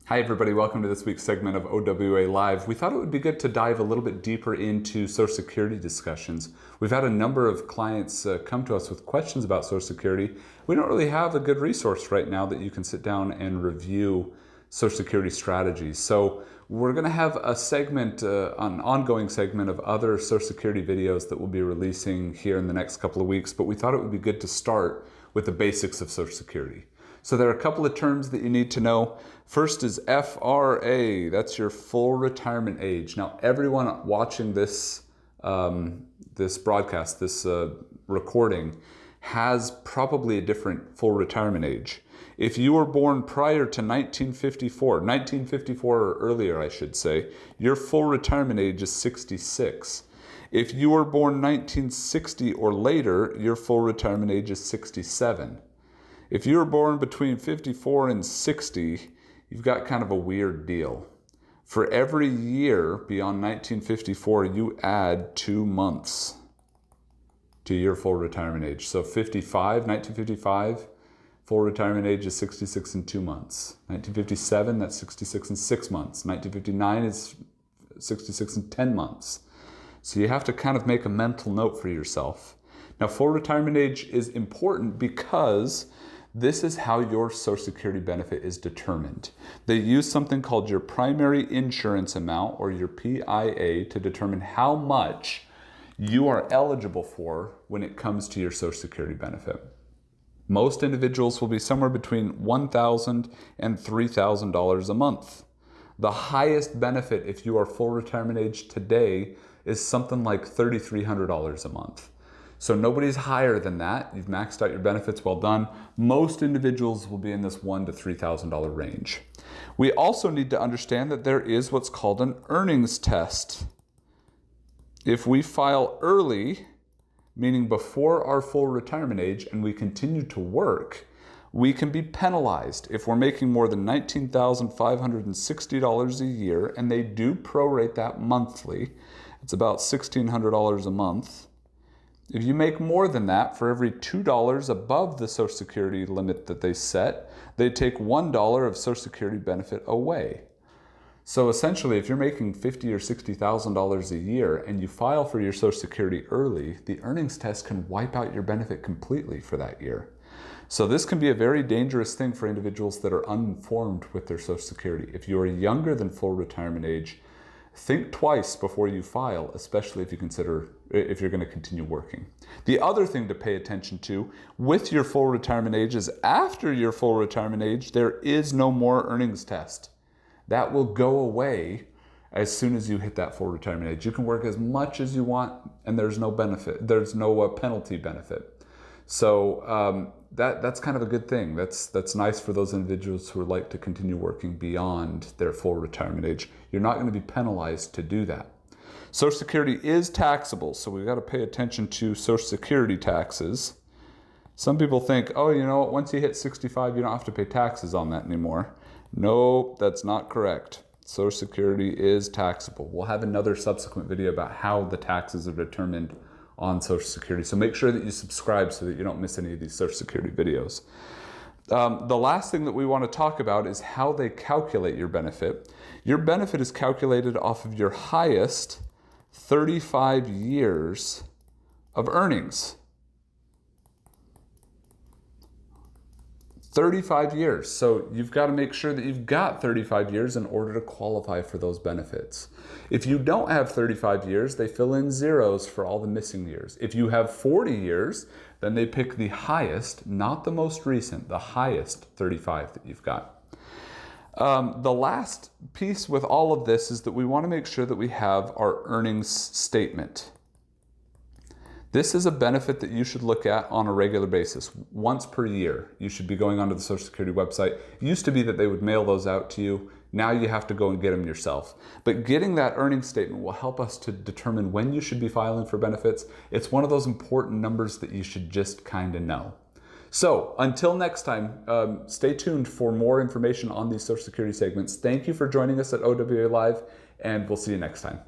Hi everybody, welcome to this week's segment of OWA Live. We thought it would be good to dive a little bit deeper into Social Security discussions. We've had a number of clients come to us with questions about Social Security. We don't really have a good resource right now that you can sit down and review Social Security strategies. So we're going to have a segment, an ongoing segment of other Social Security videos that we'll be releasing here in the next couple of weeks, but we thought it would be good to start with the basics of Social Security. So there are a couple of terms that you need to know. First is FRA, that's your full retirement age. Now everyone watching this, this broadcast, this recording, has probably a different full retirement age. If you were born prior to 1954 or earlier I should say, your full retirement age is 66. If you were born 1960 or later, your full retirement age is 67. If you were born between 54 and 60, you've got kind of a weird deal. For every year beyond 1954, you add 2 months to your full retirement age. So 1955, full retirement age is 66 and 2 months. 1957, that's 66 and 6 months. 1959 is 66 and 10 months. So you have to kind of make a mental note for yourself. Now, full retirement age is important because this is how your Social Security benefit is determined. They use something called your primary insurance amount, or your PIA, to determine how much you are eligible for when it comes to your Social Security benefit. Most individuals will be somewhere between $1,000 and $3,000 a month. The highest benefit if you are full retirement age today is something like $3,300 a month. So nobody's higher than that. You've maxed out your benefits, well done. Most individuals will be in this $1,000 to $3,000 range. We also need to understand that there is what's called an earnings test. If we file early, meaning before our full retirement age, and we continue to work, we can be penalized if we're making more than $19,560 a year, and they do prorate that monthly. It's about $1,600 a month. If you make more than that, for every $2 above the Social Security limit that they set, they take $1 of Social Security benefit away. So essentially, if you're making $50,000 or $60,000 a year and you file for your Social Security early, the earnings test can wipe out your benefit completely for that year. So this can be a very dangerous thing for individuals that are uninformed with their Social Security. If you are younger than full retirement age, think twice before you file, especially if you're going to continue working. The other thing to pay attention to with your full retirement age is after your full retirement age, there is no more earnings test. That will go away as soon as you hit that full retirement age. You can work as much as you want and there's no benefit. There's no penalty benefit. So that's kind of a good thing. That's nice for those individuals who would like to continue working beyond their full retirement age. You're not going to be penalized to do that. Social Security is taxable, so we've got to pay attention to Social Security taxes. Some people think, oh, you know what, once you hit 65, you don't have to pay taxes on that anymore. Nope, that's not correct. Social Security is taxable. We'll have another subsequent video about how the taxes are determined on Social Security. So make sure that you subscribe so that you don't miss any of these Social Security videos. The last thing that we want to talk about is how they calculate your benefit. Your benefit is calculated off of your highest 35 years of earnings. 35 years. So you've got to make sure that you've got 35 years in order to qualify for those benefits. If you don't have 35 years, they fill in zeros for all the missing years. If you have 40 years, then they pick the highest, not the most recent, the highest 35 that you've got. The last piece with all of this is that we want to make sure that we have our earnings statement. This is a benefit that you should look at on a regular basis. Once per year, you should be going onto the Social Security website. It used to be that they would mail those out to you. Now you have to go and get them yourself. But getting that earnings statement will help us to determine when you should be filing for benefits. It's one of those important numbers that you should just kind of know. So until next time, stay tuned for more information on these Social Security segments. Thank you for joining us at OWA Live, and we'll see you next time.